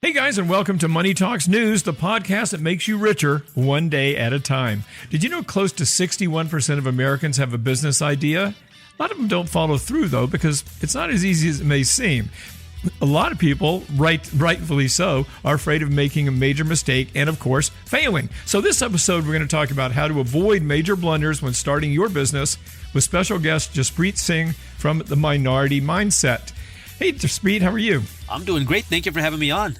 Hey guys, and welcome to Money Talks News, the podcast that makes you richer one day at a time. Did you know close to 61% of Americans have a business idea? A lot of them don't follow through, though, because it's not as easy as it may seem. A lot of people, rightfully so, are afraid of making a major mistake and, of course, failing. So this episode, we're going to talk about how to avoid major blunders when starting your business with special guest Jaspreet Singh from The Minority Mindset. Hey, Jaspreet, how are you? I'm doing great. Thank you for having me on.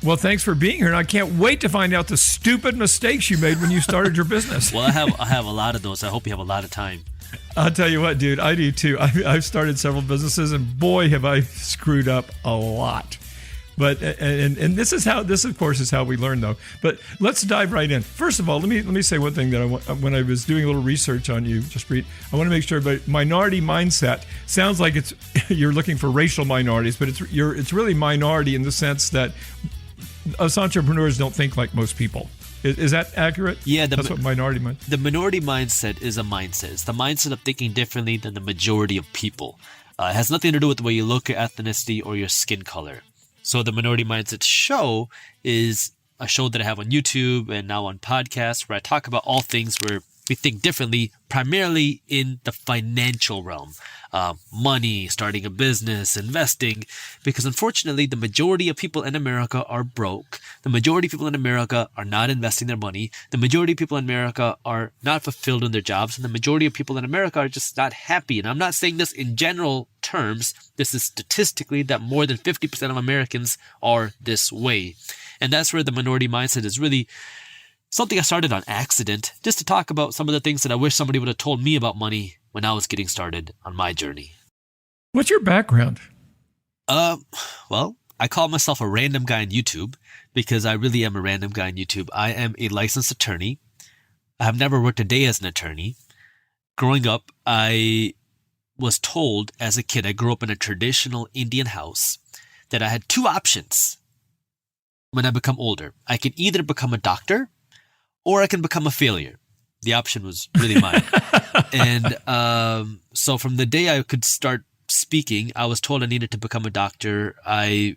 Well, thanks for being here, and I can't wait to find out the stupid mistakes you made when you started your business. Well, I have a lot of those. I hope you have a lot of time. I'll tell you what, dude, I do too. I've started several businesses, and boy, have I screwed up a lot. But and this, of course, is how we learn, though. But let's dive right in. First of all, let me say one thing that when I was doing a little research on you, Jaspreet, I want to make sure. But minority mindset sounds like you're looking for racial minorities, but it's really minority in the sense that us entrepreneurs don't think like most people. Is that accurate? Yeah, that's what minority mindset. The minority mindset is a mindset. It's the mindset of thinking differently than the majority of people. It has nothing to do with the way you look, at ethnicity, or your skin color. So the Minority Mindset show is a show that I have on YouTube and now on podcasts where I talk about all things where we think differently, primarily in the financial realm. Money, starting a business, investing, because unfortunately the majority of people in America are broke. The majority of people in America are not investing their money. The majority of people in America are not fulfilled in their jobs. And the majority of people in America are just not happy. And I'm not saying this in general terms. This is statistically that more than 50% of Americans are this way. And that's where the minority mindset is really something I started on accident, just to talk about some of the things that I wish somebody would have told me about money when I was getting started on my journey. What's your background? Well, I call myself a random guy on YouTube because I really am a random guy on YouTube. I am a licensed attorney. I have never worked a day as an attorney. Growing up, I was told as a kid, I grew up in a traditional Indian house, that I had two options when I become older. I can either become a doctor or I can become a failure. The option was really mine. And so from the day I could start speaking, I was told I needed to become a doctor. I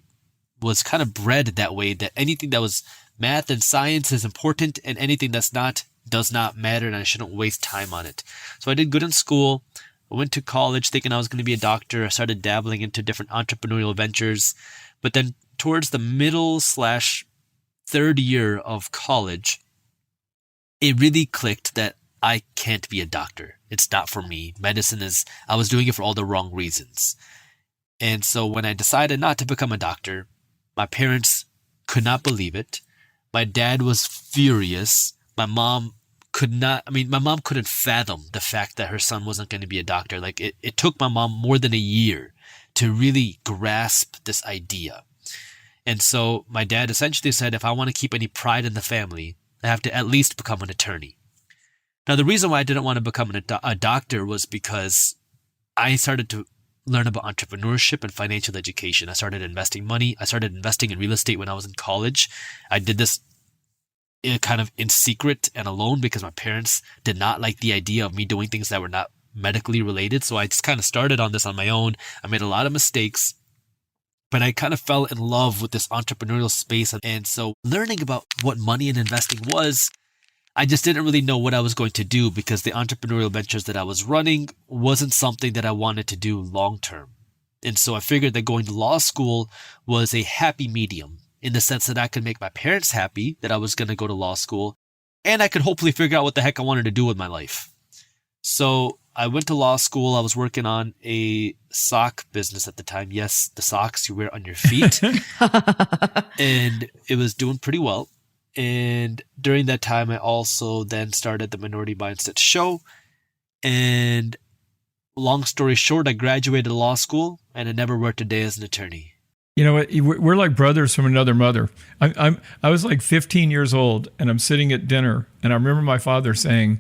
was kind of bred that way, that anything that was math and science is important and anything that's not does not matter, and I shouldn't waste time on it. So I did good in school. I went to college thinking I was going to be a doctor. I started dabbling into different entrepreneurial ventures. But then towards the middle/third year of college, it really clicked that I can't be a doctor. It's not for me. Medicine I was doing it for all the wrong reasons. And so when I decided not to become a doctor, my parents could not believe it. My dad was furious. My mom couldn't fathom the fact that her son wasn't going to be a doctor. Like it took my mom more than a year to really grasp this idea. And so my dad essentially said, if I want to keep any pride in the family, I have to at least become an attorney. Now, the reason why I didn't want to become a doctor was because I started to learn about entrepreneurship and financial education. I started investing money. I started investing in real estate when I was in college. I did this kind of in secret and alone because my parents did not like the idea of me doing things that were not medically related. So I just kind of started on this on my own. I made a lot of mistakes, but I kind of fell in love with this entrepreneurial space. And so learning about what money and investing was, I just didn't really know what I was going to do because the entrepreneurial ventures that I was running wasn't something that I wanted to do long term. And so I figured that going to law school was a happy medium in the sense that I could make my parents happy that I was going to go to law school, and I could hopefully figure out what the heck I wanted to do with my life. So I went to law school. I was working on a sock business at the time. Yes, the socks you wear on your feet. And it was doing pretty well. And during that time, I also then started the Minority Mindset show. And long story short, I graduated law school and I never worked a day as an attorney. You know what? We're like brothers from another mother. I was like 15 years old and I'm sitting at dinner and I remember my father saying,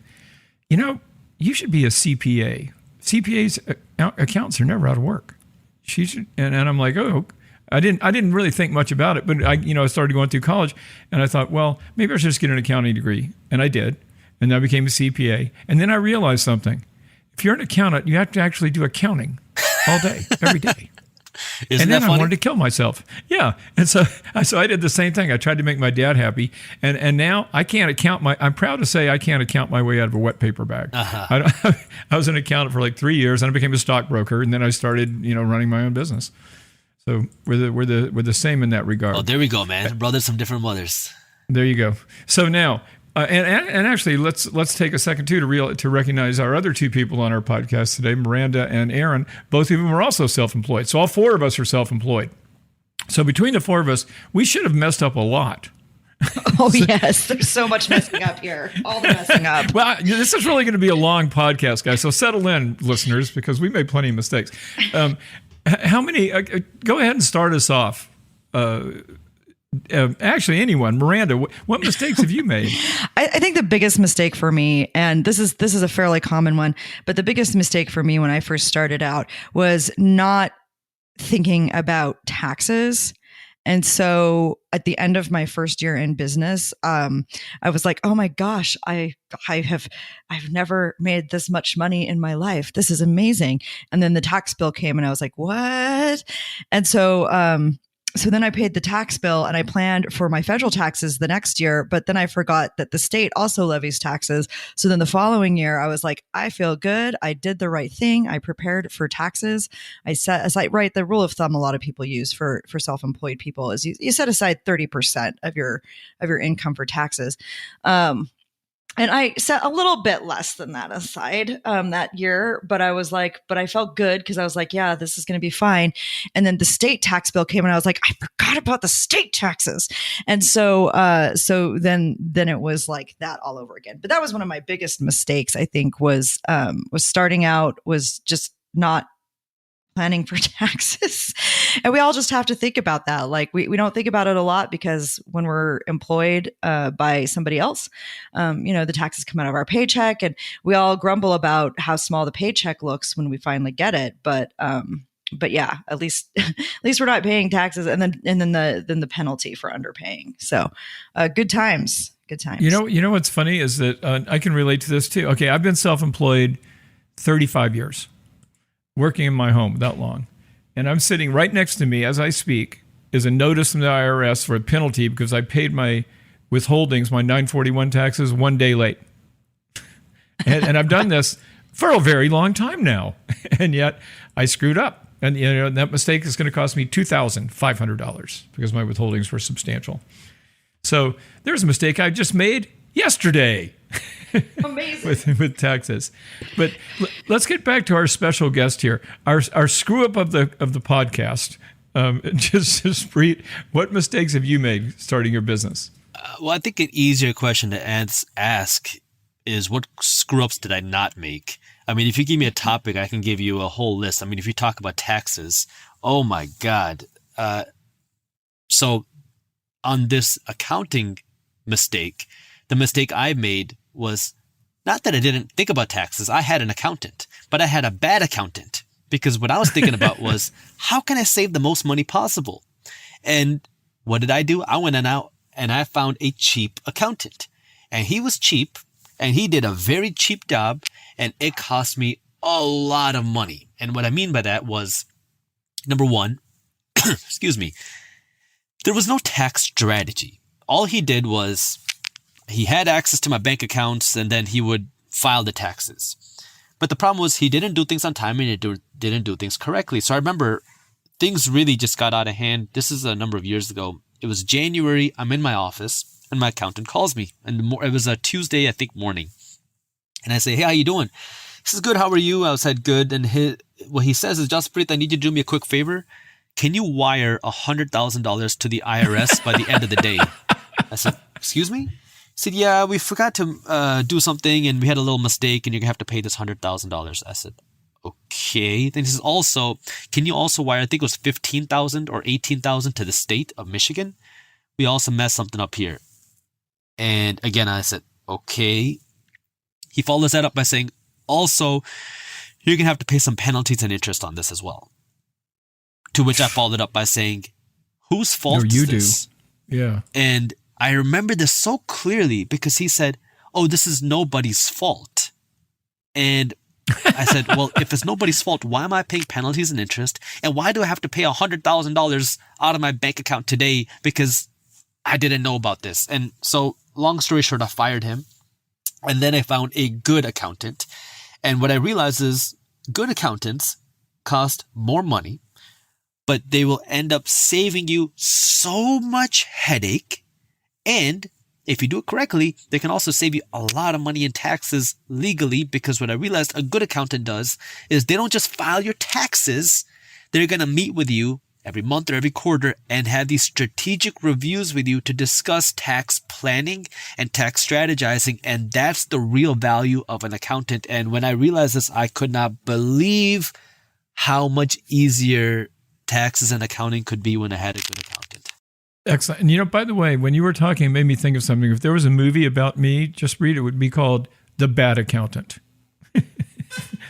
you know, you should be a CPA. CPAs, accountants are never out of work. She should, and I'm like, oh, I didn't really think much about it, but I started going through college and I thought, well, maybe I should just get an accounting degree. And I did. And I became a CPA. And then I realized something. If you're an accountant, you have to actually do accounting all day, every day. Isn't And that then I funny? wanted to kill myself. Yeah. And so I did the same thing. I tried to make my dad happy. And now I can't I'm proud to say I can't account my way out of a wet paper bag. I was an accountant for like 3 years and I became a stockbroker. And then I started, running my own business. So we're the same in that regard. Oh, there we go, man. Brothers from different mothers. There you go. So now, and actually, let's take a second too to recognize our other two people on our podcast today, Miranda and Aaron. Both of them are also self-employed. So all four of us are self-employed. So between the four of us, we should have messed up a lot. Oh, yes. There's so much messing up here. All the messing up. Well, this is really going to be a long podcast, guys. So settle in, listeners, because we made plenty of mistakes. How many? Go ahead and start us off. Actually, anyone, Miranda, what mistakes have you made? I think the biggest mistake for me, and this is a fairly common one, but the biggest mistake for me when I first started out was not thinking about taxes. And so at the end of my first year in business, I was like, oh my gosh, I've never made this much money in my life. This is amazing. And then the tax bill came and I was like, what? And so then I paid the tax bill and I planned for my federal taxes the next year, but then I forgot that the state also levies taxes. So then the following year I was like, I feel good. I did the right thing. I prepared for taxes. Right. The rule of thumb a lot of people use for self-employed people is you set aside 30% of your income for taxes. And I set a little bit less than that aside that year, but I felt good because I was like, yeah, this is going to be fine. And then the state tax bill came and I was like, I forgot about the state taxes. And so then it was like that all over again. But that was one of my biggest mistakes, I think, was starting out, was just not planning for taxes. And we all just have to think about that. Like we don't think about it a lot because when we're employed by somebody else, the taxes come out of our paycheck and we all grumble about how small the paycheck looks when we finally get it. But yeah, at least we're not paying taxes and then the penalty for underpaying. So good times. You know what's funny is that I can relate to this too. Okay, I've been self-employed 35 years. Working in my home that long. And I'm sitting right next to me as I speak is a notice from the IRS for a penalty because I paid my withholdings, my 941 taxes 1 day late. And I've done this for a very long time now. And yet I screwed up. And that mistake is going to cost me $2,500 because my withholdings were substantial. So there's a mistake I just made yesterday. Amazing. with taxes. But let's get back to our special guest here, our screw up of the podcast. Jaspreet, what mistakes have you made starting your business? Well, I think an easier question to ask is what screw ups did I not make? I mean, if you give me a topic, I can give you a whole list. I mean, if you talk about taxes, oh my God. So on this accounting mistake, the mistake I made was not that I didn't think about taxes. I had an accountant, but I had a bad accountant because what I was thinking about was how can I save the most money possible? And what did I do? I went out and I found a cheap accountant, and he was cheap and he did a very cheap job and it cost me a lot of money. And what I mean by that was, number one, excuse me, there was no tax strategy. All he did was he had access to my bank accounts and then he would file the taxes. But the problem was he didn't do things on time and he didn't do things correctly. So I remember things really just got out of hand. This is a number of years ago. It was January. I'm in my office and my accountant calls me. And it was a Tuesday, I think, morning. And I say, hey, how you doing? He says, good. How are you? I said, good. And what he says is, Jaspreet, I need you to do me a quick favor. Can you wire $100,000 to the IRS by the end of the day? I said, excuse me? He said, yeah, we forgot to do something and we had a little mistake and you're going to have to pay this $100,000. I said, okay. Then he says, also, can you also wire, I think it was $15,000 or $18,000 to the state of Michigan? We also messed something up here. And again, I said, okay. He follows that up by saying, also, you're going to have to pay some penalties and interest on this as well. To which I followed up by saying, whose fault is this? Yeah. And I remember this so clearly because he said, oh, this is nobody's fault. And I said, well, if it's nobody's fault, why am I paying penalties and interest? And why do I have to pay $100,000 out of my bank account today because I didn't know about this? And so long story short, I fired him. And then I found a good accountant. And what I realized is good accountants cost more money, but they will end up saving you so much headache. And if you do it correctly, they can also save you a lot of money in taxes legally, because what I realized a good accountant does is they don't just file your taxes. They're going to meet with you every month or every quarter and have these strategic reviews with you to discuss tax planning and tax strategizing. And that's the real value of an accountant. And when I realized this, I could not believe how much easier taxes and accounting could be when I had a good accountant. Excellent. And by the way, when you were talking, it made me think of something. If there was a movie about me, Jaspreet, it would be called The Bad Accountant.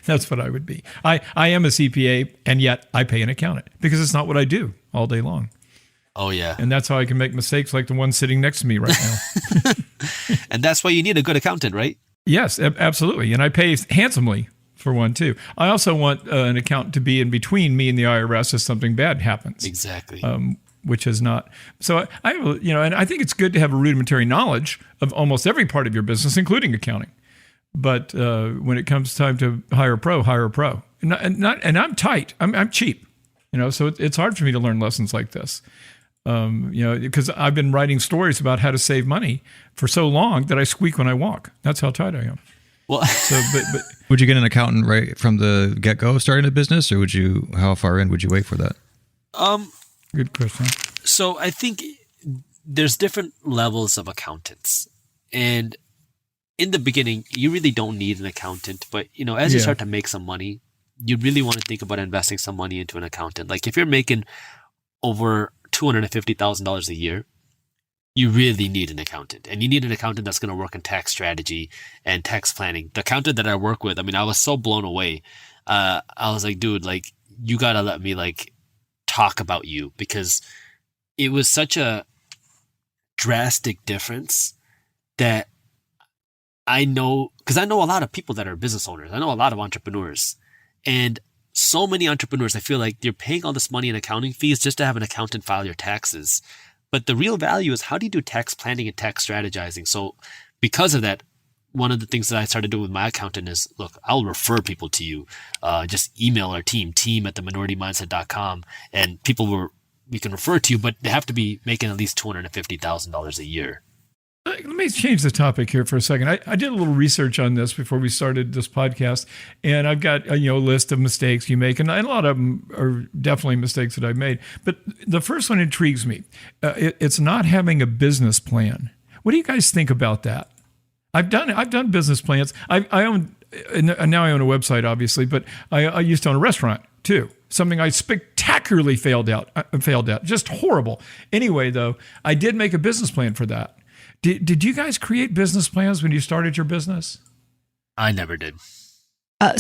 That's what I would be. I am a CPA, and yet I pay an accountant because it's not what I do all day long. Oh, yeah. And that's how I can make mistakes like the one sitting next to me right now. And that's why you need a good accountant, right? Yes, absolutely. And I pay handsomely for one, too. I also want an accountant to be in between me and the IRS if something bad happens. Exactly. Which is not. So and I think it's good to have a rudimentary knowledge of almost every part of your business, including accounting. But when it comes time to hire a pro. And I'm tight. I'm cheap. So it's hard for me to learn lessons like this. Because I've been writing stories about how to save money for so long that I squeak when I walk. That's how tight I am. Well, but would you get an accountant right from the get-go starting a business, or how far in would you wait for that? Good question. So I think there's different levels of accountants, and in the beginning, you really don't need an accountant. But as you start to make some money, you really want to think about investing some money into an accountant. Like if you're making over $250,000 a year, you really need an accountant, and you need an accountant that's going to work in tax strategy and tax planning. The accountant that I work with, I was so blown away. I was like, dude, like you got to let me talk about you, because it was such a drastic difference that I know, because I know a lot of people that are business owners. I know a lot of entrepreneurs, and so many entrepreneurs, I feel like they're paying all this money in accounting fees just to have an accountant file your taxes. But the real value is, how do you do tax planning and tax strategizing? So because of that, one of the things that I started doing with my accountant is, look, I'll refer people to you. Just email our team at theminoritymindset.com, and we can refer to you, but they have to be making at least $250,000 a year. Let me change the topic here for a second. I did a little research on this before we started this podcast, and I've got a list of mistakes you make, and a lot of them are definitely mistakes that I've made. But the first one intrigues me. It's not having a business plan. What do you guys think about that? I've done business plans. I own, and now I own a website, obviously, but I used to own a restaurant too. Something I spectacularly failed at, just horrible. Anyway, though, I did make a business plan for that. Did you guys create business plans when you started your business? I never did. I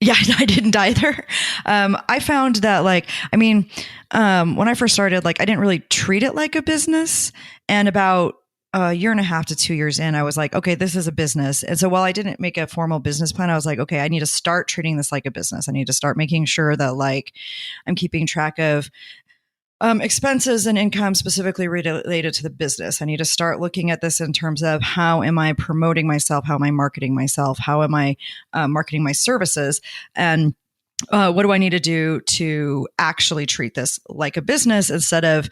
didn't either. I found that when I first started, I didn't really treat it like a business. And about a year and a half to 2 years in, I was like, okay, this is a business. And so while I didn't make a formal business plan, I was like, okay, I need to start treating this like a business. I need to start making sure that I'm keeping track of expenses and income specifically related to the business. I need to start looking at this in terms of, how am I promoting myself? How am I marketing myself? How am I marketing my services? And what do I need to do to actually treat this like a business instead of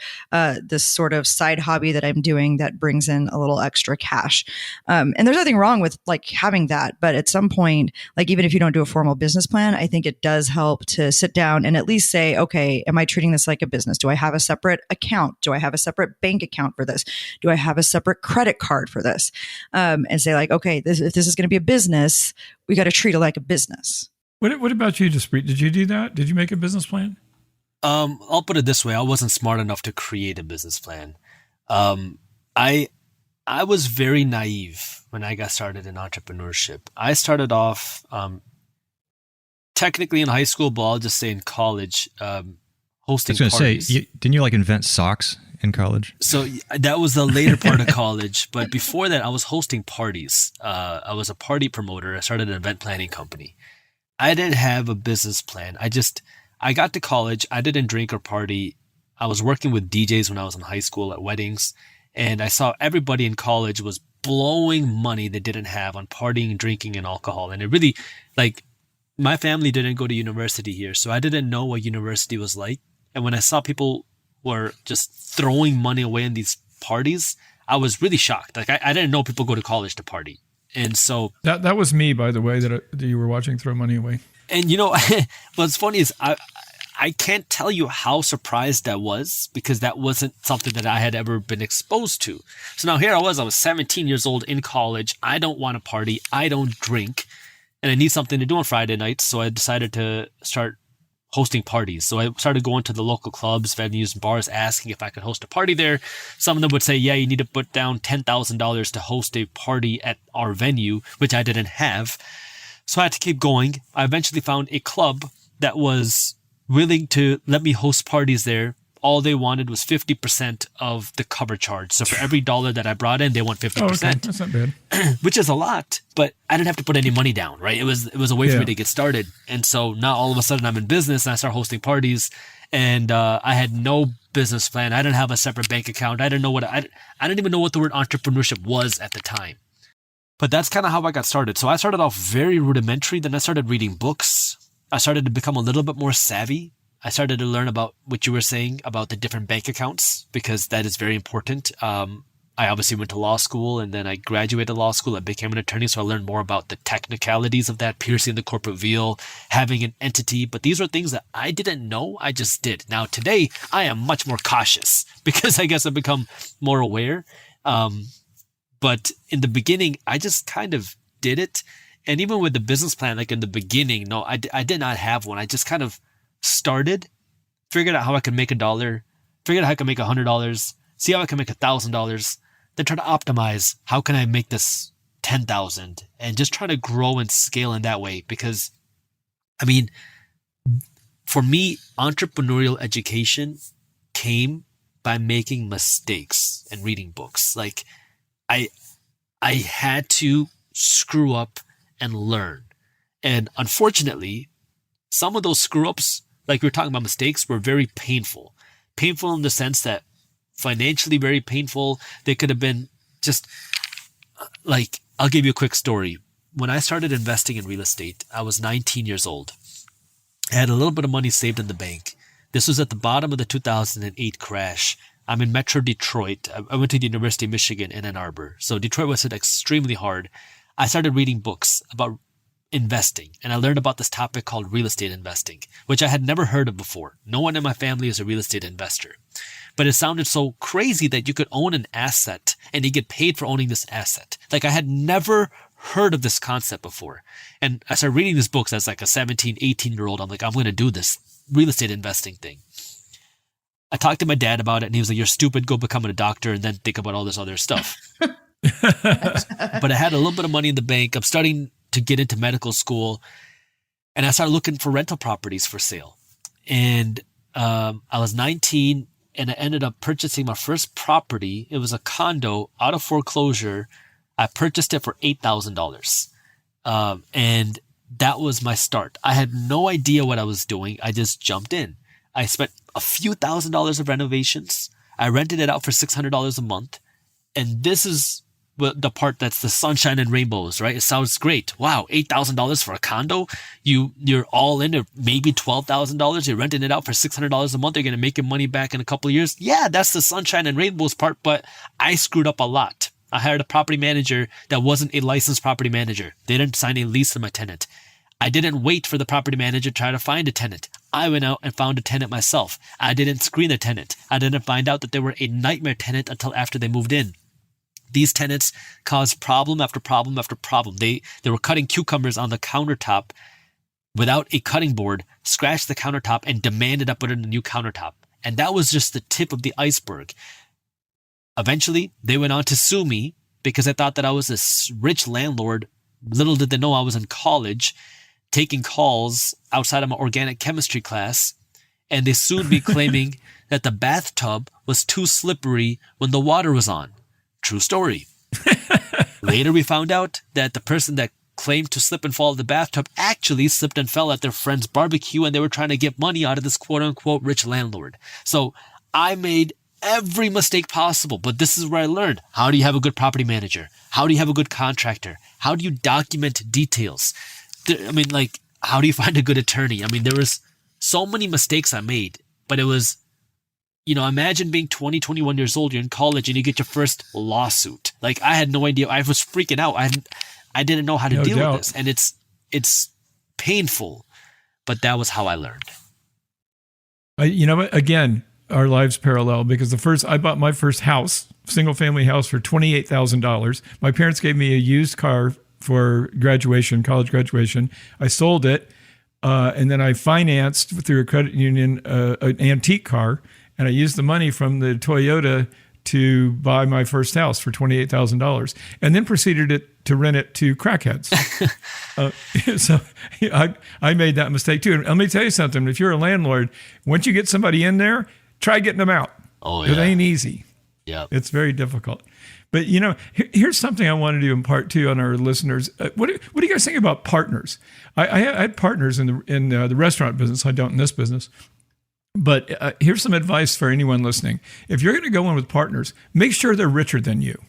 this sort of side hobby that I'm doing that brings in a little extra cash? And there's nothing wrong with having that. But at some point, even if you don't do a formal business plan, I think it does help to sit down and at least say, okay, am I treating this like a business? Do I have a separate account? Do I have a separate bank account for this? Do I have a separate credit card for this? And say okay, if this is going to be a business, we got to treat it like a business. What about you, Jaspreet? Did you do that? Did you make a business plan? I'll put it this way. I wasn't smart enough to create a business plan. I was very naive when I got started in entrepreneurship. I started off technically in high school, but I'll just say in college, hosting parties. Didn't you invent socks in college? So that was the later part of college. But before that, I was hosting parties. I was a party promoter. I started an event planning company. I didn't have a business plan. I got to college. I didn't drink or party. I was working with DJs when I was in high school at weddings. And I saw everybody in college was blowing money they didn't have on partying, drinking, and alcohol. And it really, like, my family didn't go to university here. So I didn't know what university was like. And when I saw people were just throwing money away in these parties, I was really shocked. Like, I didn't know people go to college to party. And so that was me, by the way, that you were watching throw money away. And what's funny is I can't tell you how surprised I was, because that wasn't something that I had ever been exposed to. So now here I was 17 years old in college. I don't want to party. I don't drink, and I need something to do on Friday nights. So I decided to start hosting parties. So I started going to the local clubs, venues, and bars, asking if I could host a party there. Some of them would say, yeah, you need to put down $10,000 to host a party at our venue, which I didn't have. So I had to keep going. I eventually found a club that was willing to let me host parties there. All they wanted was 50% of the cover charge. So for every dollar that I brought in, they want 50%. Oh, okay. That's not bad. Which is a lot, but I didn't have to put any money down, right? It was a way for me to get started. And so now all of a sudden I'm in business and I start hosting parties, and I had no business plan. I didn't have a separate bank account. I didn't even know what the word entrepreneurship was at the time. But that's kind of how I got started. So I started off very rudimentary. Then I started reading books. I started to become a little bit more savvy. I started to learn about what you were saying about the different bank accounts, because that is very important. I obviously went to law school, and then I graduated law school. I became an attorney, so I learned more about the technicalities of that, piercing the corporate veil, having an entity. But these are things that I didn't know. I just did. Now, today, I am much more cautious because I guess I've become more aware. But in the beginning, I just kind of did it. And even with the business plan, like in the beginning, no, I did not have one. I just kind of started, figured out how I could make $1, figured out how I could make $100, see how I can make $1,000, then try to optimize how can I make this 10,000, and just try to grow and scale in that way. Because, I mean, for me, entrepreneurial education came by making mistakes and reading books. Like, I had to screw up and learn. And unfortunately, some of those screw ups, like we were talking about mistakes, were very painful. Painful in the sense that financially very painful. They could have been just like, I'll give you a quick story. When I started investing in real estate, I was 19 years old. I had a little bit of money saved in the bank. This was at the bottom of the 2008 crash. I'm in Metro Detroit. I went to the University of Michigan in Ann Arbor. So Detroit was hit extremely hard. I started reading books about investing, and I learned about this topic called real estate investing, which I had never heard of before. No one in my family is a real estate investor. But it sounded so crazy that you could own an asset and you get paid for owning this asset. Like, I had never heard of this concept before. And I started reading these books as like a 17, 18-year-old. I'm like, I'm going to do this real estate investing thing. I talked to my dad about it, and he was like, you're stupid, go become a doctor and then think about all this other stuff. But I had a little bit of money in the bank. I'm starting to get into medical school, and I started looking for rental properties for sale. And I was 19, and I ended up purchasing my first property. It was a condo out of foreclosure. I purchased it for $8,000. And that was my start. I had no idea what I was doing. I just jumped in. I spent a few $1,000s of renovations. I rented it out for $600 a month. And this is the part that's the sunshine and rainbows, right? It sounds great. Wow, $8,000 for a condo. You're all in at maybe $12,000. You're renting it out for $600 a month. You're going to make your money back in a couple of years. Yeah, that's the sunshine and rainbows part, but I screwed up a lot. I hired a property manager that wasn't a licensed property manager. They didn't sign a lease for my tenant. I didn't wait for the property manager to try to find a tenant. I went out and found a tenant myself. I didn't screen a tenant. I didn't find out that they were a nightmare tenant until after they moved in. These tenants caused problem after problem after problem. They were cutting cucumbers on the countertop without a cutting board, scratched the countertop, and demanded I put in a new countertop. And that was just the tip of the iceberg. Eventually, they went on to sue me because I thought that I was this rich landlord. Little did they know I was in college taking calls outside of my organic chemistry class. And they sued me claiming that the bathtub was too slippery when the water was on. True story. Later, we found out that the person that claimed to slip and fall in the bathtub actually slipped and fell at their friend's barbecue, and they were trying to get money out of this quote-unquote rich landlord. So I made every mistake possible, but this is where I learned. How do you have a good property manager? How do you have a good contractor? How do you document details? How do you find a good attorney? I mean, there was so many mistakes I made, but it was, imagine being 20, 21 years old, you're in college and you get your first lawsuit. Like, I had no idea. I was freaking out. I didn't know how to deal with this. And it's painful, but that was how I learned. Again, our lives parallel, because I bought my first house, single family house, for $28,000. My parents gave me a used car for college graduation. I sold it. And then I financed through a credit union, an antique car. And I used the money from the Toyota to buy my first house for $28,000, and then proceeded to rent it to crackheads. So I made that mistake too. And let me tell you something. If you're a landlord, once you get somebody in there, try getting them out. Oh, yeah. It ain't easy. Yeah. It's very difficult. But, here's something I wanted to impart too on our listeners. What do you guys think about partners? I had partners in the restaurant business. I don't in this business. But here's some advice for anyone listening. If you're going to go in with partners, make sure they're richer than you.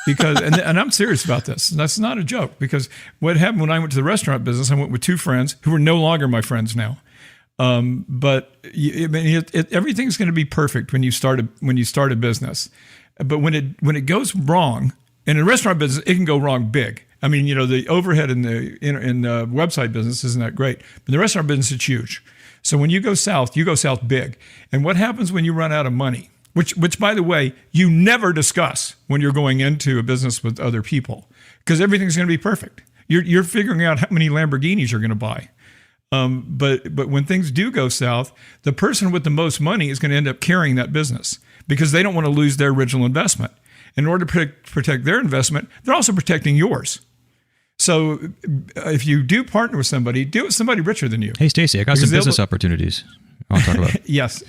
Because, and I'm serious about this. That's not a joke. Because what happened when I went to the restaurant business, I went with two friends who are no longer my friends now. Everything's going to be perfect when you start a business. But when it goes wrong, in a restaurant business, it can go wrong big. I mean, the overhead in the website business isn't that great. But in the restaurant business, it's huge. So when you go south big. And what happens when you run out of money, which by the way, you never discuss when you're going into a business with other people, because everything's going to be perfect. You're figuring out how many Lamborghinis you're going to buy. But when things do go south, the person with the most money is going to end up carrying that business because they don't want to lose their original investment. In order to protect their investment, they're also protecting yours. So if you do partner with somebody, do it with somebody richer than you. Hey, Stacy, I got some business opportunities I'll talk about. Yes.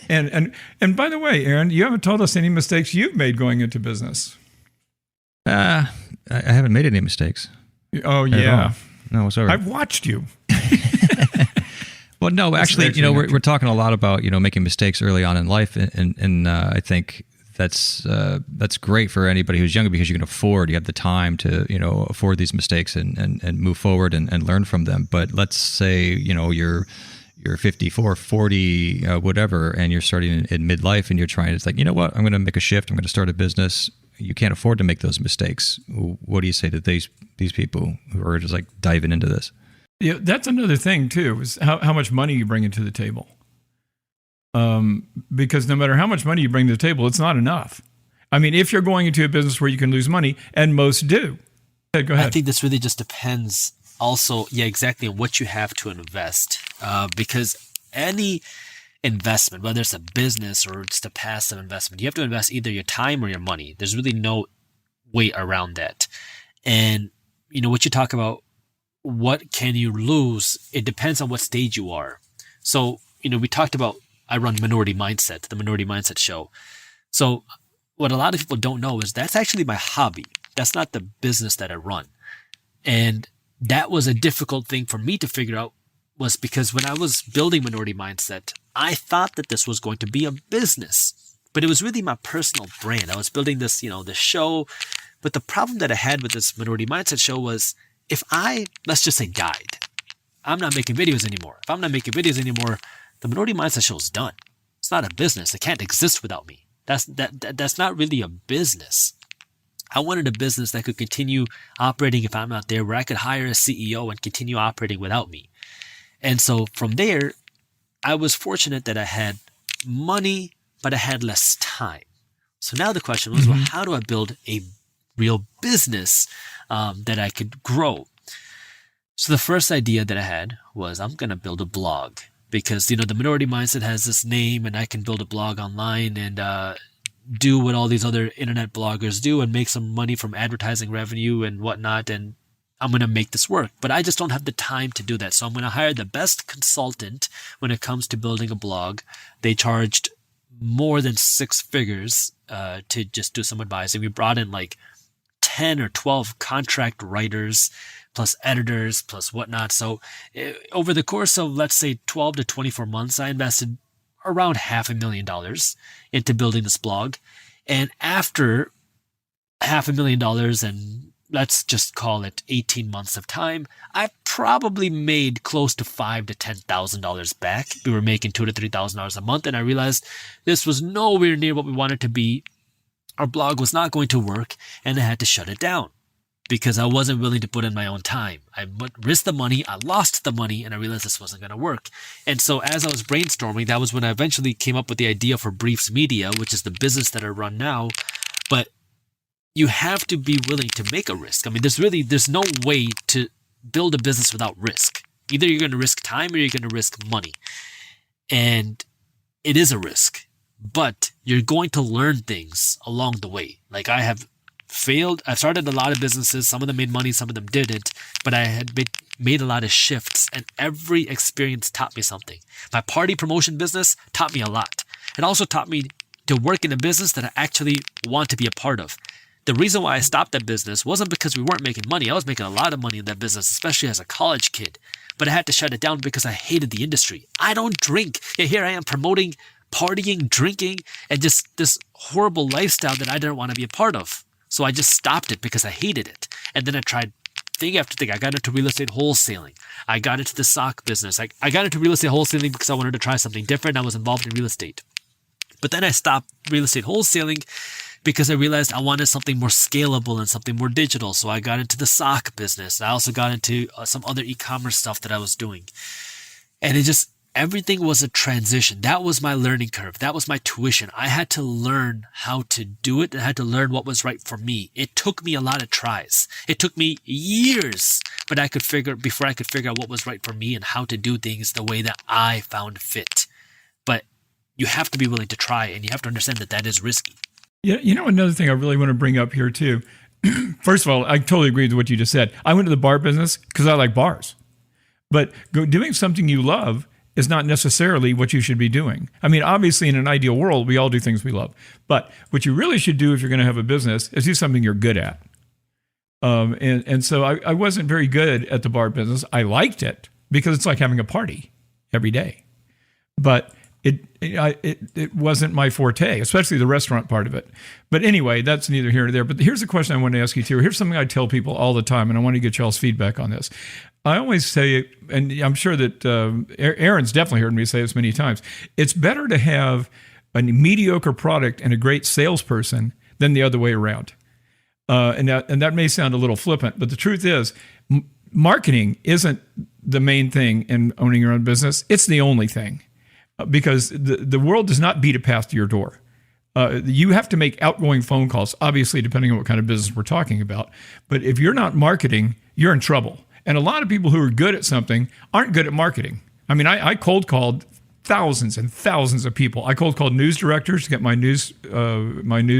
And by the way, Aaron, you haven't told us any mistakes you've made going into business. I haven't made any mistakes. Oh, yeah. No, sorry. I've watched you. Well, no, actually, we're talking a lot about, making mistakes early on in life. And I think that's great for anybody who's younger because you have the time to, afford these mistakes and move forward and learn from them. But let's say, you're 54, 40, whatever, and you're starting in midlife and you're trying to, it's like, you know what, I'm going to make a shift. I'm going to start a business. You can't afford to make those mistakes. What do you say to these people who are just like diving into this? Yeah, that's another thing too, is how much money you bring into the table. Because no matter how much money you bring to the table, it's not enough. I mean, if you're going into a business where you can lose money, and most do. Go ahead. I think this really just depends also, exactly on what you have to invest. Because any investment, whether it's a business or just a passive investment, you have to invest either your time or your money. There's really no way around that. And, what you talk about, what can you lose? It depends on what stage you are. So, we talked about, I run Minority Mindset, the Minority Mindset show. So what a lot of people don't know is that's actually my hobby. That's not the business that I run. And that was a difficult thing for me to figure out, was because when I was building Minority Mindset, I thought that this was going to be a business, but it was really my personal brand. I was building this, this show. But the problem that I had with this Minority Mindset show was, if let's just say guide, I'm not making videos anymore. If I'm not making videos anymore, the Minority Mindset show is done. It's not a business. It can't exist without me. That's not really a business. I wanted a business that could continue operating if I'm not there, where I could hire a CEO and continue operating without me. And so from there, I was fortunate that I had money, but I had less time. So now the question was, well, how do I build a real business that I could grow? So the first idea that I had was, I'm going to build a blog. Because, the Minority Mindset has this name, and I can build a blog online and do what all these other internet bloggers do and make some money from advertising revenue and whatnot, and I'm going to make this work. But I just don't have the time to do that. So I'm going to hire the best consultant when it comes to building a blog. They charged more than 6 figures to just do some advising. We brought in like 10 or 12 contract writers, plus editors, plus whatnot. So over the course of, let's say, 12 to 24 months, I invested around $500,000 into building this blog. And after $500,000 and let's just call it 18 months of time, I probably made close to $5,000 to $10,000 back. We were making $2,000 to $3,000 a month, and I realized this was nowhere near what we wanted to be. Our blog was not going to work, and I had to shut it down because I wasn't willing to put in my own time. I risked the money, I lost the money, and I realized this wasn't going to work. And so as I was brainstorming, that was when I eventually came up with the idea for Briefs Media, which is the business that I run now. But you have to be willing to make a risk. I mean, there's no way to build a business without risk. Either you're going to risk time or you're going to risk money. And it is a risk, but you're going to learn things along the way. Like I have failed. I've started a lot of businesses. Some of them made money, some of them didn't, but I had made a lot of shifts, and every experience taught me something. My party promotion business taught me a lot. It also taught me to work in a business that I actually want to be a part of. The reason why I stopped that business wasn't because we weren't making money. I was making a lot of money in that business, especially as a college kid. But I had to shut it down because I hated the industry. I don't drink. Yet here I am promoting partying, drinking, and just this horrible lifestyle that I didn't want to be a part of. So I just stopped it because I hated it. And then I tried thing after thing. I got into real estate wholesaling. I got into the sock business. I got into real estate wholesaling because I wanted to try something different. I was involved in real estate. But then I stopped real estate wholesaling because I realized I wanted something more scalable and something more digital. So I got into the sock business. I also got into some other e-commerce stuff that I was doing. And everything was a transition. That was my learning curve. That was my tuition. I had to learn how to do it. I had to learn what was right for me. It took me a lot of tries. It took me years, but before I could figure out what was right for me and how to do things the way that I found fit. But you have to be willing to try, and you have to understand that is risky. Yeah, another thing I really want to bring up here too. First of all, I totally agree with what you just said. I went to the bar business because I like bars. But doing something you love is not necessarily what you should be doing. I mean, obviously, in an ideal world, we all do things we love. But what you really should do if you're going to have a business is do something you're good at. And so I wasn't very good at the bar business. I liked it because it's like having a party every day. But it wasn't my forte, especially the restaurant part of it. But anyway, that's neither here nor there. But here's a question I want to ask you too. Here's something I tell people all the time, and I want to get y'all's feedback on this. I always say, and I'm sure that Aaron's definitely heard me say this many times, it's better to have a mediocre product and a great salesperson than the other way around. And that may sound a little flippant, but the truth is, marketing isn't the main thing in owning your own business. It's the only thing. Because the world does not beat a path to your door. You have to make outgoing phone calls, obviously, depending on what kind of business we're talking about. But if you're not marketing, you're in trouble. And a lot of people who are good at something aren't good at marketing. I mean, I cold called thousands and thousands of people. I cold called news directors to get my news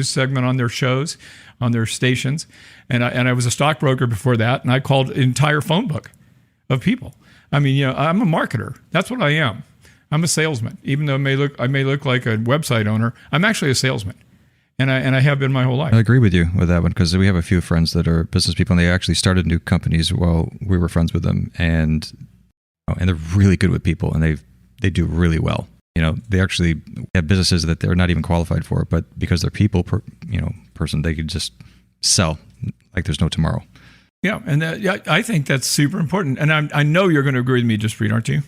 segment on their shows, on their stations. And I was a stockbroker before that, and I called an entire phone book of people. I mean, I'm a marketer. That's what I am. I'm a salesman. Even though I may look like a website owner, I'm actually a salesman, and I have been my whole life. I agree with you with that one because we have a few friends that are business people, and they actually started new companies while we were friends with them, and they're really good with people, and they do really well. They actually have businesses that they're not even qualified for, but because they're people, person, they could just sell like there's no tomorrow. Yeah, and I think that's super important, and I know you're going to agree with me, Jaspreet, aren't you?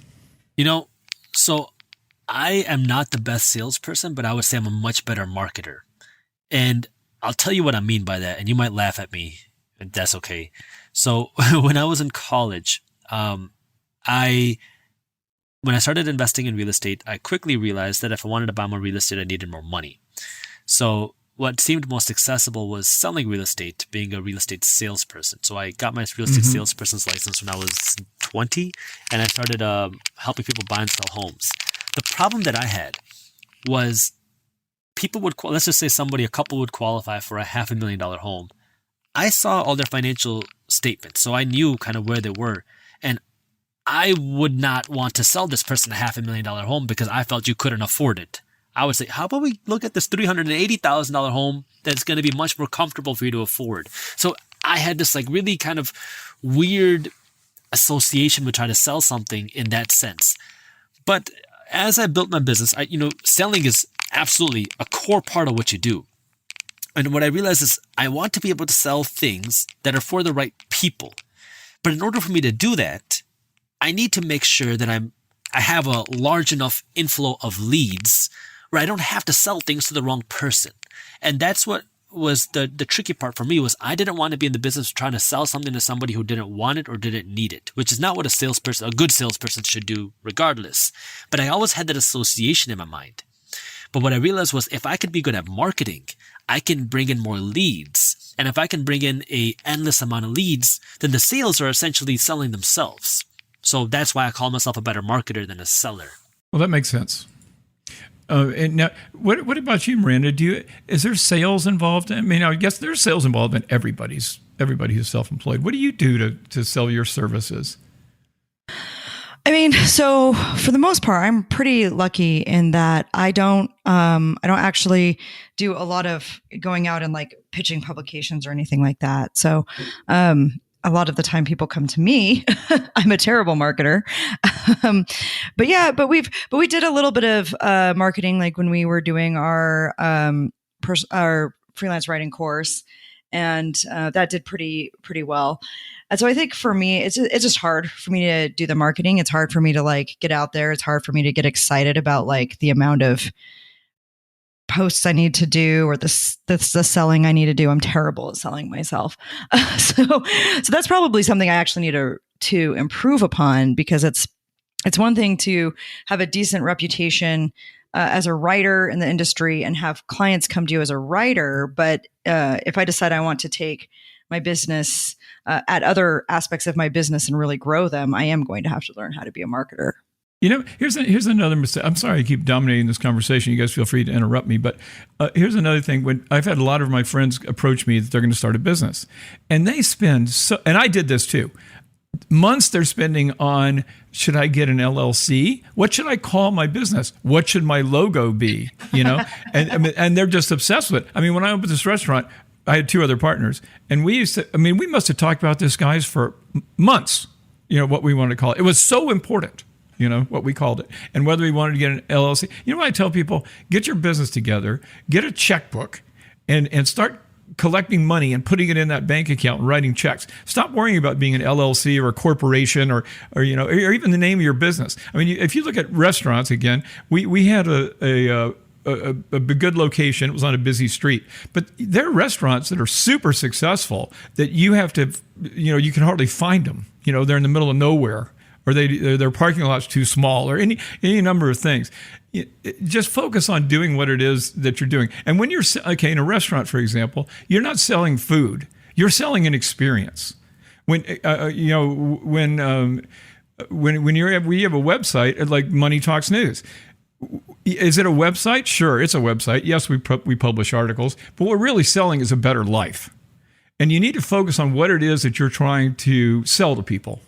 So I am not the best salesperson, but I would say I'm a much better marketer. And I'll tell you what I mean by that. And you might laugh at me, and that's okay. So when I was in college, when I started investing in real estate, I quickly realized that if I wanted to buy more real estate, I needed more money. So what seemed most accessible was selling real estate, being a real estate salesperson. So I got my real estate salesperson's license when I was 20, and I started helping people buy and sell homes. The problem that I had was people would, let's just say a couple would qualify for a $500,000 home. I saw all their financial statements, so I knew kind of where they were. And I would not want to sell this person a $500,000 home because I felt you couldn't afford it. I would say, how about we look at this $380,000 home that's going to be much more comfortable for you to afford? So I had this like really kind of weird association with trying to sell something in that sense. But as I built my business, selling is absolutely a core part of what you do. And what I realized is I want to be able to sell things that are for the right people. But in order for me to do that, I need to make sure that I have a large enough inflow of leads where I don't have to sell things to the wrong person. And that's what was the tricky part for me was I didn't want to be in the business of trying to sell something to somebody who didn't want it or didn't need it, which is not what a good salesperson should do regardless. But I always had that association in my mind. But what I realized was if I could be good at marketing, I can bring in more leads. And if I can bring in an endless amount of leads, then the sales are essentially selling themselves. So that's why I call myself a better marketer than a seller. Well, that makes sense. And now, what about you, Miranda? Is there sales involved? I mean, I guess there's sales involved in everybody who's self-employed. What do you do to sell your services? I mean, so for the most part, I'm pretty lucky in that I don't actually do a lot of going out and like pitching publications or anything like that. So, a lot of the time people come to me. I'm a terrible marketer. But we did a little bit of marketing, like when we were doing our freelance writing course, and that did pretty well. And so I think for me, it's just hard for me to do the marketing. It's hard for me to like get out there. It's hard for me to get excited about like the amount of posts I need to do or the selling I need to do. I'm terrible at selling myself. So that's probably something I actually need to improve upon, because it's one thing to have a decent reputation as a writer in the industry and have clients come to you as a writer. But if I decide I want to take my business at other aspects of my business and really grow them, I am going to have to learn how to be a marketer. Here's another mistake. I'm sorry I keep dominating this conversation. You guys feel free to interrupt me. But here's another thing. When I've had a lot of my friends approach me that they're going to start a business, and they spend and I did this too, months they're spending on, should I get an LLC? What should I call my business? What should my logo be? And they're just obsessed with it. I mean, when I opened this restaurant, I had two other partners, and we must have talked about this, guys, for months, what we wanted to call it. It was so important. What we called it, and whether we wanted to get an LLC. What I tell people, get your business together, get a checkbook, and start collecting money and putting it in that bank account and writing checks. Stop worrying about being an LLC or a corporation or even the name of your business. I mean, if you look at restaurants, again, we had a good location. It was on a busy street, but there are restaurants that are super successful that you have to, you can hardly find them. They're in the middle of nowhere, or their parking lot's too small, or any number of things. Just focus on doing what it is that you're doing. And when you're in a restaurant, for example, you're not selling food; you're selling an experience. We have a website like Money Talks News. Is it a website? Sure, it's a website. Yes, we publish articles, but what we're really selling is a better life. And you need to focus on what it is that you're trying to sell to people.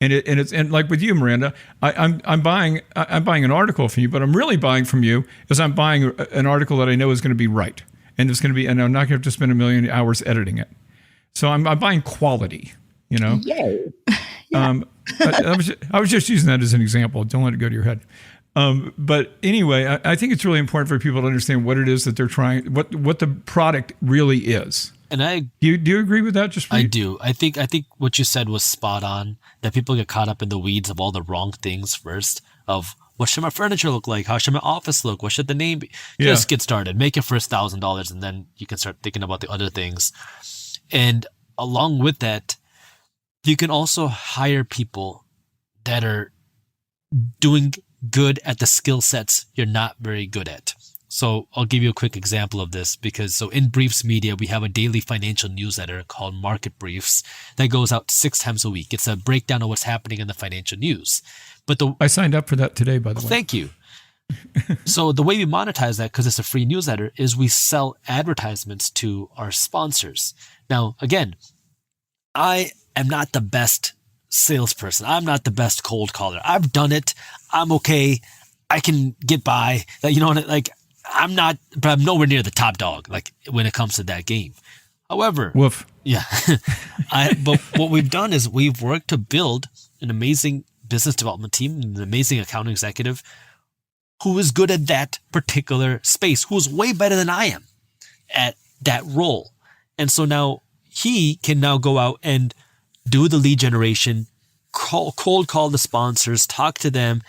And like with you, Miranda, I'm buying an article from you, but I'm really buying from you is I'm buying an article that I know is going to be right, and I'm not going to have to spend 1 million hours editing it. So I'm buying quality. Yay! Yeah. I was just using that as an example. Don't let it go to your head. But anyway, I think it's really important for people to understand what it is that they're trying, what the product really is. And do you agree with that? Jaspreet? I do. I think what you said was spot on. That people get caught up in the weeds of all the wrong things first. Of what should my furniture look like? How should my office look? What should the name be? Just get started. Make your first $1,000, and then you can start thinking about the other things. And along with that, you can also hire people that are doing good at the skill sets you're not very good at. So I'll give you a quick example of this so in Briefs Media, we have a daily financial newsletter called Market Briefs that goes out 6 times a week. It's a breakdown of what's happening in the financial news. But I signed up for that today, by the way. Thank you. So the way we monetize that, because it's a free newsletter, is we sell advertisements to our sponsors. Now, again, I am not the best salesperson. I'm not the best cold caller. I've done it. I'm okay. I can get by. Like, like I'm nowhere near the top dog. Like when it comes to that game. However, Woof. yeah, but what we've done is we've worked to build an amazing business development team, an amazing accounting executive who is good at that particular space, who's way better than I am at that role. And so now he can now go out and do the lead generation, cold call the sponsors, talk to them,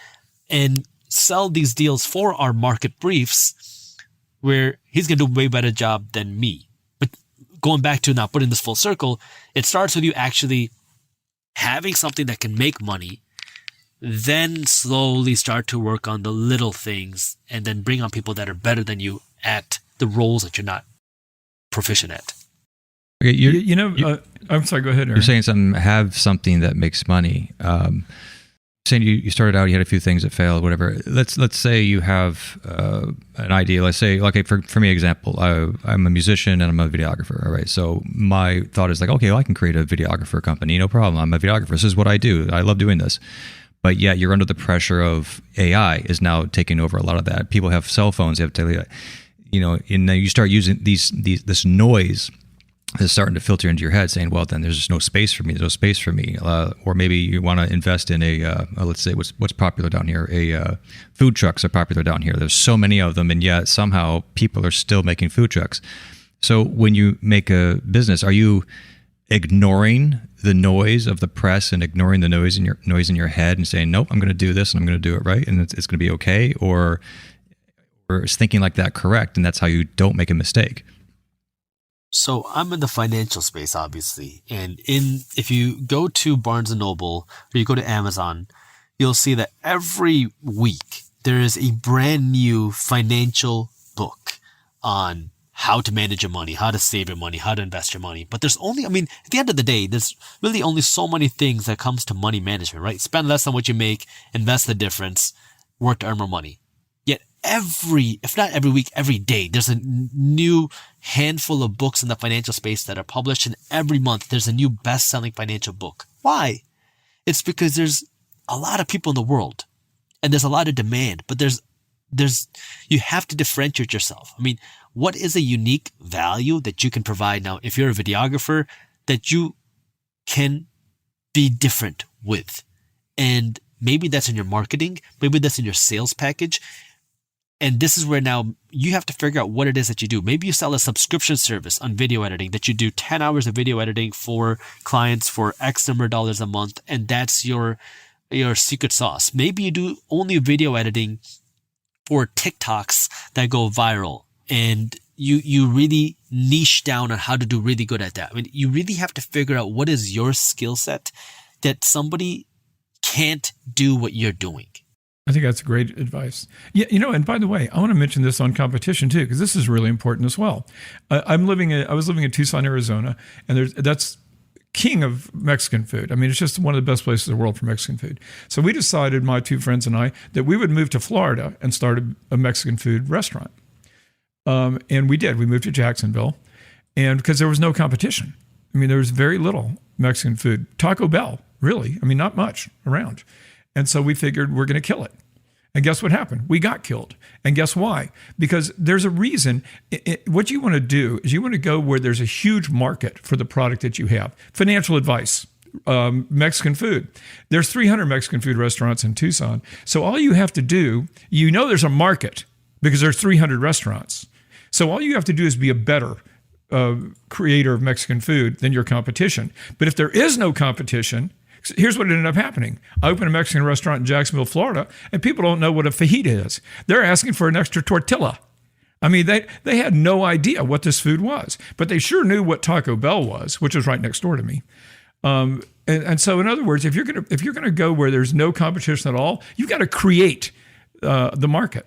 and sell these deals for our market briefs, where he's going to do a way better job than me. But going back to now putting this full circle, it starts with you actually having something that can make money, then slowly start to work on the little things, and then bring on people that are better than you at the roles that you're not proficient at. Okay, I'm sorry, go ahead, Aaron. You're saying have something that makes money. Saying you started out, you had a few things that failed, whatever. Let's say you have an idea. Let's say, like for me, example, I'm a musician and I'm a videographer. All right, so my thought is like, okay, well, I can create a videographer company, no problem. I'm a videographer. This is what I do. I love doing this. But yet you're under the pressure of AI is now taking over a lot of that. People have cell phones. They have to, and then you start using this noise is starting to filter into your head, saying, well, then there's just no space for me. There's no space for me. Or maybe you want to invest in let's say what's popular down here. Food trucks are popular down here. There's so many of them, and yet somehow people are still making food trucks. So when you make a business, are you ignoring the noise of the press and ignoring the noise in your head and saying, nope, I'm going to do this and I'm going to do it right and it's going to be okay? Or is thinking like that correct, and that's how you don't make a mistake? So I'm in the financial space, obviously. And if you go to Barnes & Noble or you go to Amazon, you'll see that every week there is a brand new financial book on how to manage your money, how to save your money, how to invest your money. But there's only, at the end of the day, there's really only so many things that comes to money management, right? Spend less on what you make, invest the difference, work to earn more money. Yet if not every week, every day, there's a new handful of books in the financial space that are published, and every month there's a new best-selling financial book. Why? It's because there's a lot of people in the world and there's a lot of demand, but you have to differentiate yourself. What is a unique value that you can provide now if you're a videographer that you can be different with? And maybe that's in your marketing, maybe that's in your sales package. And this is where now you have to figure out what it is that you do. Maybe you sell a subscription service on video editing, that you do 10 hours of video editing for clients for X number of dollars a month, and that's your secret sauce. Maybe you do only video editing for TikToks that go viral, and you really niche down on how to do really good at that. You really have to figure out what is your skill set that somebody can't do what you're doing. I think that's great advice. Yeah, and by the way, I want to mention this on competition too, because this is really important as well. I was living in Tucson, Arizona, and that's king of Mexican food. It's just one of the best places in the world for Mexican food. So we decided, my two friends and I, that we would move to Florida and start a Mexican food restaurant. And we did. We moved to Jacksonville, and because there was no competition. There was very little Mexican food. Taco Bell, really. Not much around. And so we figured we're going to kill it. And guess what happened? We got killed. And guess why? Because there's a reason. What you want to do is you want to go where there's a huge market for the product that you have. Financial advice, Mexican food. There's 300 Mexican food restaurants in Tucson. So all you have to do, there's a market because there's 300 restaurants. So all you have to do is be a better creator of Mexican food than your competition. But if there is no competition, here's what ended up happening. I opened a Mexican restaurant in Jacksonville, Florida, and people don't know what a fajita is. They're asking for an extra tortilla. They had no idea what this food was, but they sure knew what Taco Bell was, which was right next door to me. And so, in other words, if you're gonna go where there's no competition at all, you got to create the market,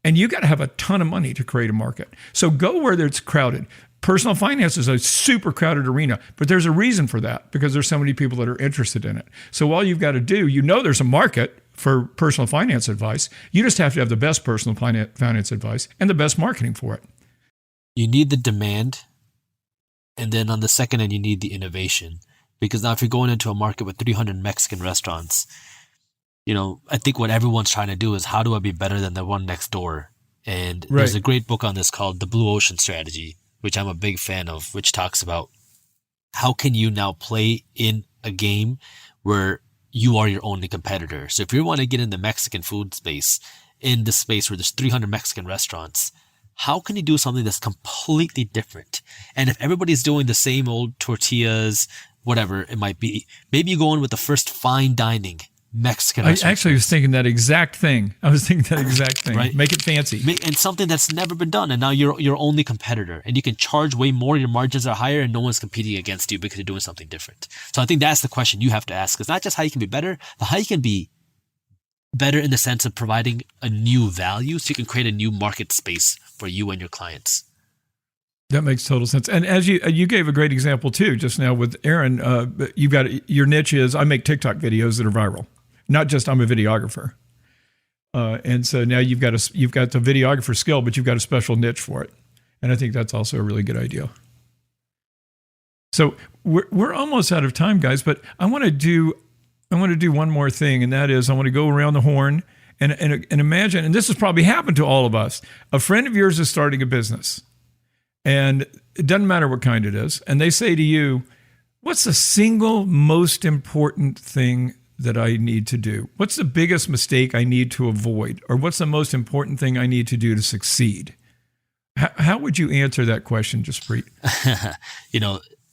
and you got to have a ton of money to create a market. So go where it's crowded. Personal finance is a super crowded arena, but there's a reason for that because there's so many people that are interested in it. So all you've got to do, there's a market for personal finance advice. You just have to have the best personal finance advice and the best marketing for it. You need the demand, and then on the second end, you need the innovation. Because now if you're going into a market with 300 Mexican restaurants, I think what everyone's trying to do is how do I be better than the one next door? And Right. there's a great book on this called The Blue Ocean Strategy, which I'm a big fan of, which talks about how can you now play in a game where you are your only competitor. So if you want to get in the Mexican food space, in the space where there's 300 Mexican restaurants, how can you do something that's completely different? And if everybody's doing the same old tortillas, whatever it might be, maybe you go in with the first fine dining Mexican restaurant. I actually was thinking that exact thing. Right. Make it fancy. And something that's never been done. And now you're your only competitor. And you can charge way more. Your margins are higher and no one's competing against you because you're doing something different. So I think that's the question you have to ask. It's not just how you can be better, but how you can be better in the sense of providing a new value so you can create a new market space for you and your clients. That makes total sense. And as you gave a great example too, just now with Aaron, you've got your niche is I make TikTok videos that are viral. Not just I'm a videographer. And so now you've got the videographer skill, but you've got a special niche for it. And I think that's also a really good idea. So we're almost out of time, guys, but I want to do one more thing, and that is I want to go around the horn and imagine, and this has probably happened to all of us. A friend of yours is starting a business, and it doesn't matter what kind it is, and they say to you, what's the single most important thing that I need to do? What's the biggest mistake I need to avoid? Or what's the most important thing I need to do to succeed? How would you answer that question, Jaspreet?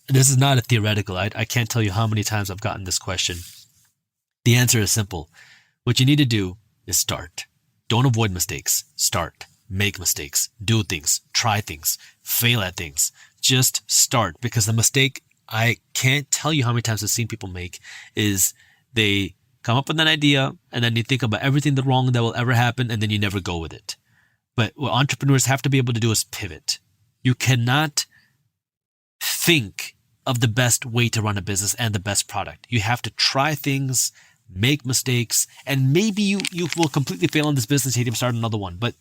This is not a theoretical. I can't tell you how many times I've gotten this question. The answer is simple. What you need to do is start. Don't avoid mistakes. Start. Make mistakes. Do things. Try things. Fail at things. Just start. Because the mistake I can't tell you how many times I've seen people make is they come up with an idea and then you think about everything the wrong that will ever happen and then you never go with it. But what entrepreneurs have to be able to do is pivot. You cannot think of the best way to run a business and the best product. You have to try things, make mistakes, and maybe you will completely fail in this business and you can start another one. But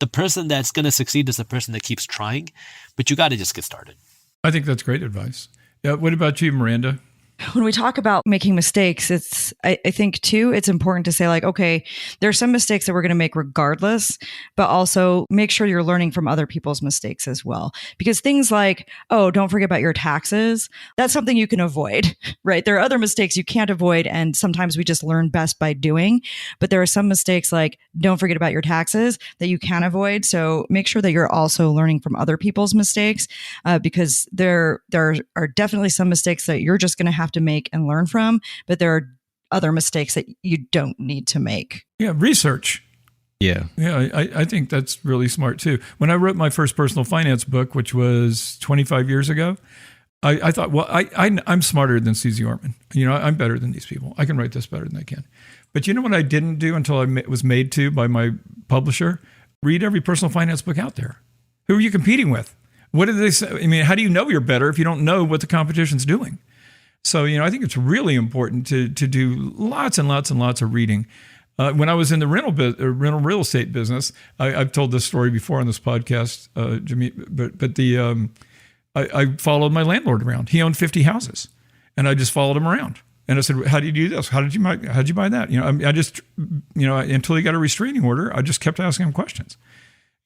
the person that's going to succeed is the person that keeps trying, but you got to just get started. I think that's great advice. Yeah. What about you, Miranda? When we talk about making mistakes, I think too, it's important to say like, okay, there are some mistakes that we're going to make regardless, but also make sure you're learning from other people's mistakes as well. Because things like, oh, don't forget about your taxes, that's something you can avoid, right? There are other mistakes you can't avoid. And sometimes we just learn best by doing, but there are some mistakes like don't forget about your taxes that you can avoid. So make sure that you're also learning from other people's mistakes, because there are definitely some mistakes that you're just going to have to make and learn from, but there are other mistakes that you don't need to make. Yeah, research. Yeah. Yeah, I think that's really smart too. When I wrote my first personal finance book, which was 25 years ago, I thought, well, I'm smarter than Susie Orman. I'm better than these people. I can write this better than they can. But you know what I didn't do until I was made to by my publisher? Read every personal finance book out there. Who are you competing with? What did they say? I mean, how do you know you're better if you don't know what the competition's doing? So, I think it's really important to do lots and lots and lots of reading. When I was in the rental real estate business, I've told this story before on this podcast, Jimmy, but I followed my landlord around. He owned 50 houses, and I just followed him around. And I said, "How do you do this? How'd you buy that?" I just, until he got a restraining order, I just kept asking him questions.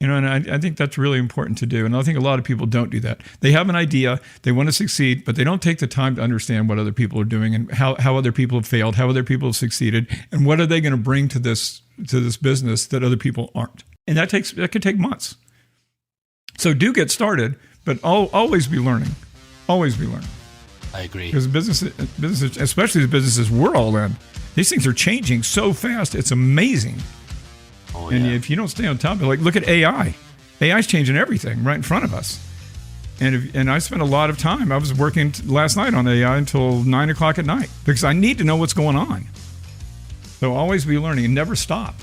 And I think that's really important to do. And I think a lot of people don't do that. They have an idea, they want to succeed, but they don't take the time to understand what other people are doing and how other people have failed, how other people have succeeded, and what are they going to bring to this business that other people aren't. And that could take months. So do get started, but always be learning. Always be learning. I agree. Because business, especially the businesses we're all in, these things are changing so fast. It's amazing. Oh, and yeah. if you don't stay on top of it, like look at AI. AI's changing everything right in front of us. And I spent a lot of time. I was working last night on AI until 9 o'clock at night because I need to know what's going on. So always be learning and never stop.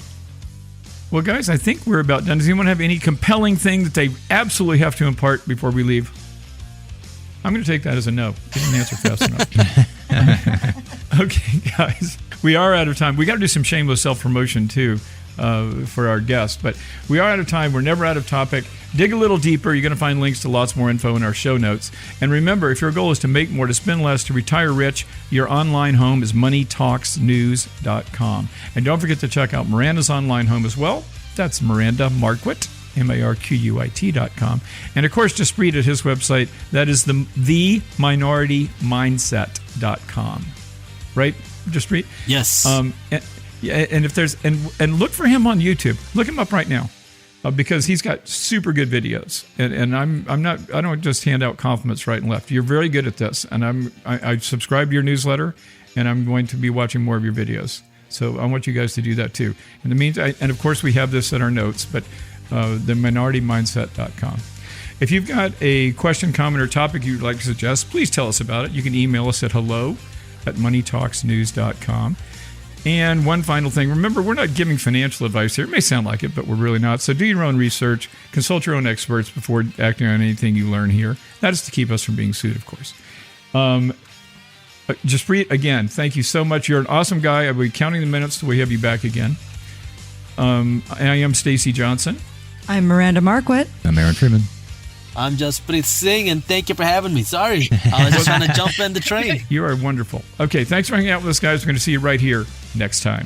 Well, guys, I think we're about done. Does anyone have any compelling thing that they absolutely have to impart before we leave? I'm going to take that as a no. Didn't answer fast enough. Okay, guys, we are out of time. We got to do some shameless self-promotion too. For our guests, but we are out of time. We're never out of topic. Dig a little deeper. You're going to find links to lots more info in our show notes. And remember, if your goal is to make more, to spend less, to retire rich, your online home is moneytalksnews.com. And don't forget to check out Miranda's online home as well. That's Miranda Marquit, MARQUIT.com. And of course, Jaspreet at his website, that is theminorityMindset.com. Right, Jaspreet? Yes. And if there's and look for him on YouTube. Look him up right now. Because he's got super good videos, and I don't just hand out compliments right and left. You're very good at this, and I subscribe to your newsletter, and I'm going to be watching more of your videos. So I want you guys to do that too. In the meantime, and of course we have this in our notes, but theminorityMindset.com. If you've got a question, comment, or topic you'd like to suggest, please tell us about it. You can email us at hello@moneytalksnews.com. And one final thing, remember, we're not giving financial advice here. It may sound like it, but we're really not. So do your own research, consult your own experts before acting on anything you learn here. That is to keep us from being sued, of course. Jaspreet, again, thank you so much. You're an awesome guy. I'll be counting the minutes till we have you back again. I am Stacey Johnson. I'm Miranda Marquit. I'm Aaron Freeman. I'm Jaspreet Singh, and thank you for having me. Sorry, I was just trying to jump in the train. You are wonderful. Okay, thanks for hanging out with us, guys. We're going to see you right here next time.